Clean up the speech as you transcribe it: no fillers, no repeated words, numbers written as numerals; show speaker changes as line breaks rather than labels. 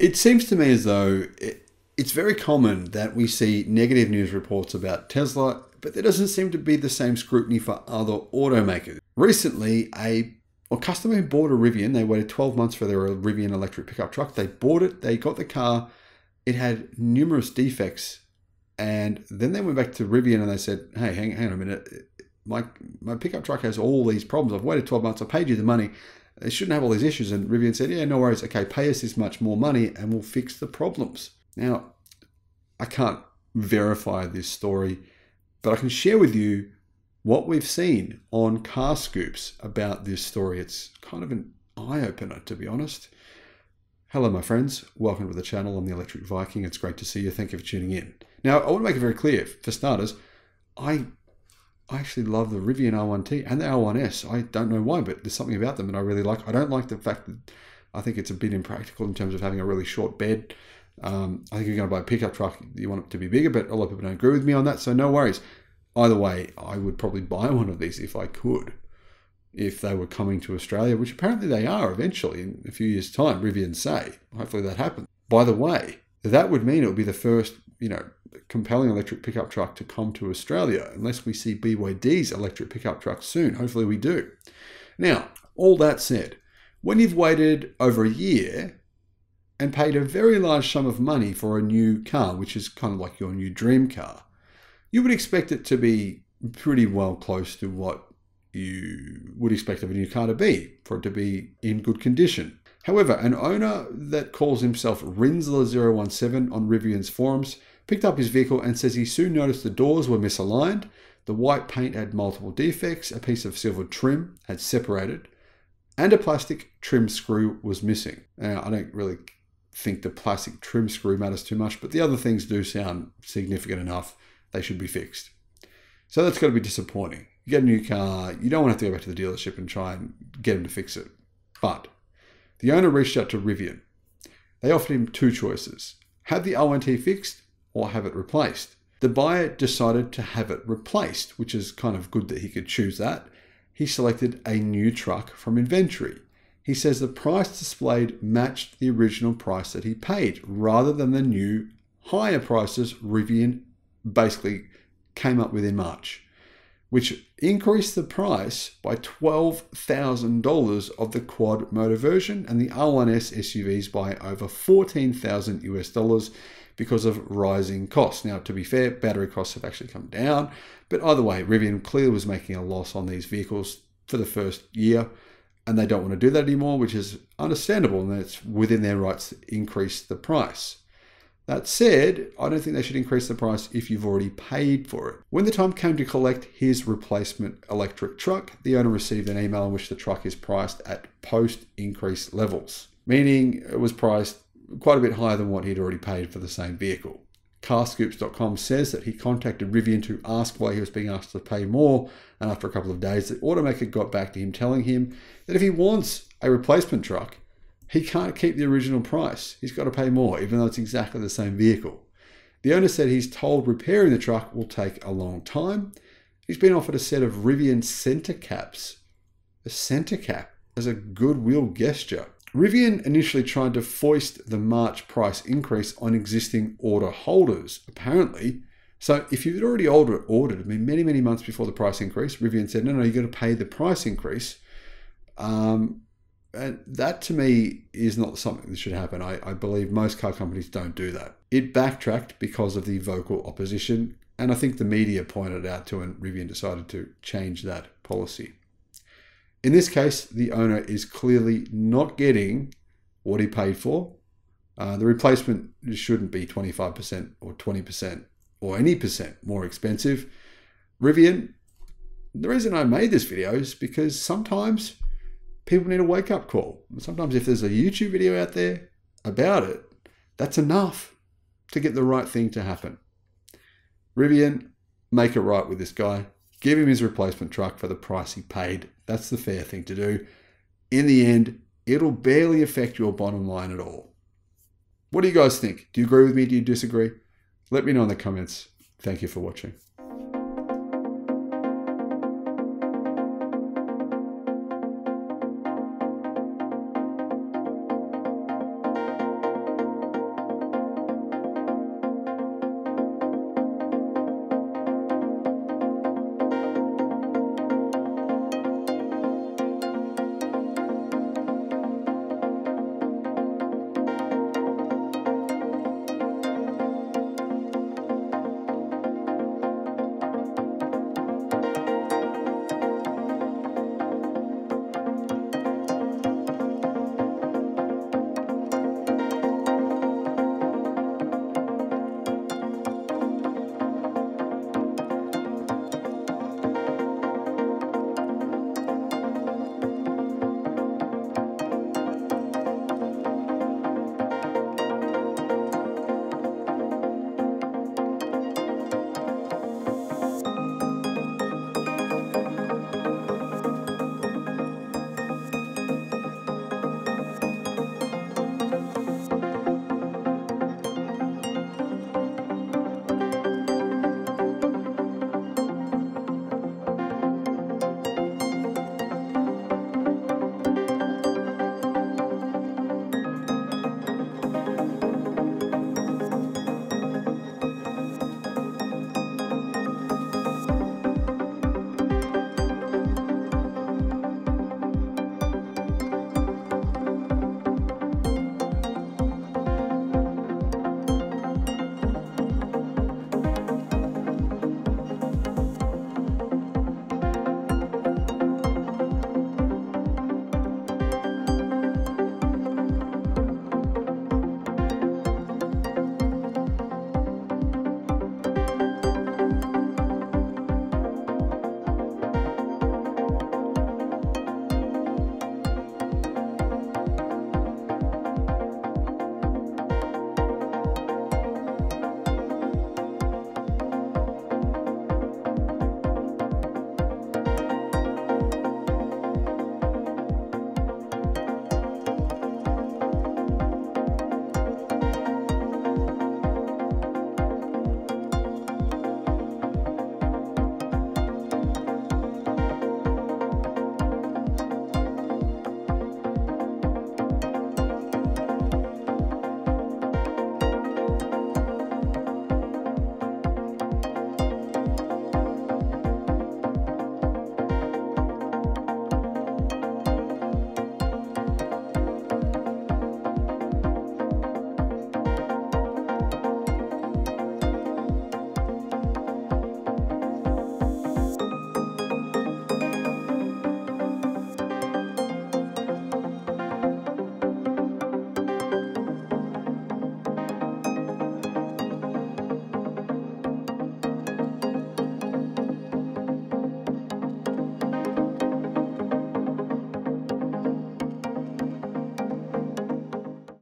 It seems to me as though it's very common that we see negative news reports about Tesla, but there doesn't seem to be the same scrutiny for other automakers. Recently, a customer who bought a Rivian, they waited 12 months for their Rivian electric pickup truck. They bought it, they got the car, it had numerous defects, and then they went back to Rivian and they said, hey, hang on a minute, my pickup truck has all these problems. I've waited 12 months, I paid you the money. They shouldn't have all these issues. And Rivian said, yeah, no worries. Okay, pay us this much more money and we'll fix the problems. Now, I can't verify this story, but I can share with you what we've seen on Car Scoops about this story. It's kind of an eye-opener, to be honest. Hello, my friends. Welcome to the channel. I'm the Electric Viking. It's great to see you. Thank you for tuning in. Now, I want to make it very clear, for starters, I actually love the Rivian R1T and the R1S. I don't know why, but there's something about them that I really like. I don't like the fact that I think it's a bit impractical in terms of having a really short bed. I think if you're going to buy a pickup truck, you want it to be bigger, but a lot of people don't agree with me on that, so no worries. Either way, I would probably buy one of these if I could, if they were coming to Australia, which apparently they are eventually in a few years' time, Rivian say. Hopefully that happens. By the way, that would mean it would be the first, compelling electric pickup truck to come to Australia, unless we see BYD's electric pickup truck soon. Hopefully we do. Now, all that said, when you've waited over a year and paid a very large sum of money for a new car, which is kind of like your new dream car, you would expect it to be pretty well close to what you would expect of a new car to be, for it to be in good condition. However, an owner that calls himself Rinsler017 on Rivian's forums picked up his vehicle and says he soon noticed the doors were misaligned, the white paint had multiple defects, a piece of silver trim had separated, and a plastic trim screw was missing. Now, I don't really think the plastic trim screw matters too much, but the other things do sound significant enough. They should be fixed. So that's got to be disappointing. You get a new car, you don't want to have to go back to the dealership and try and get them to fix it. But the owner reached out to Rivian. They offered him two choices: have the R1T fixed or have it replaced. The buyer decided to have it replaced, which is kind of good that he could choose that. He selected a new truck from inventory. He says the price displayed matched the original price that he paid, rather than the new higher prices Rivian basically came up with in March, which increased the price by $12,000 of the quad motor version and the R1S SUVs by over $14,000 US because of rising costs. Now, to be fair, battery costs have actually come down, but either way, Rivian clearly was making a loss on these vehicles for the first year, and they don't want to do that anymore, which is understandable, and it's within their rights to increase the price. That said, I don't think they should increase the price if you've already paid for it. When the time came to collect his replacement electric truck, the owner received an email in which the truck is priced at post-increase levels, meaning it was priced quite a bit higher than what he'd already paid for the same vehicle. Carscoops.com says that he contacted Rivian to ask why he was being asked to pay more, and after a couple of days, the automaker got back to him telling him that if he wants a replacement truck, he can't keep the original price. He's got to pay more, even though it's exactly the same vehicle. The owner said he's told repairing the truck will take a long time. He's been offered a set of Rivian center caps. A center cap as a goodwill gesture. Rivian initially tried to foist the March price increase on existing order holders, apparently. So if you'd already ordered, many, many months before the price increase, Rivian said, no, you've got to pay the price increase. And that to me is not something that should happen. I believe most car companies don't do that. It backtracked because of the vocal opposition, and I think the media pointed out to, and Rivian decided to change that policy. In this case, the owner is clearly not getting what he paid for. The replacement shouldn't be 25% or 20% or any percent more expensive. Rivian, the reason I made this video is because sometimes people need a wake-up call. Sometimes if there's a YouTube video out there about it, that's enough to get the right thing to happen. Rivian, make it right with this guy. Give him his replacement truck for the price he paid. That's the fair thing to do. In the end, it'll barely affect your bottom line at all. What do you guys think? Do you agree with me? Do you disagree? Let me know in the comments. Thank you for watching.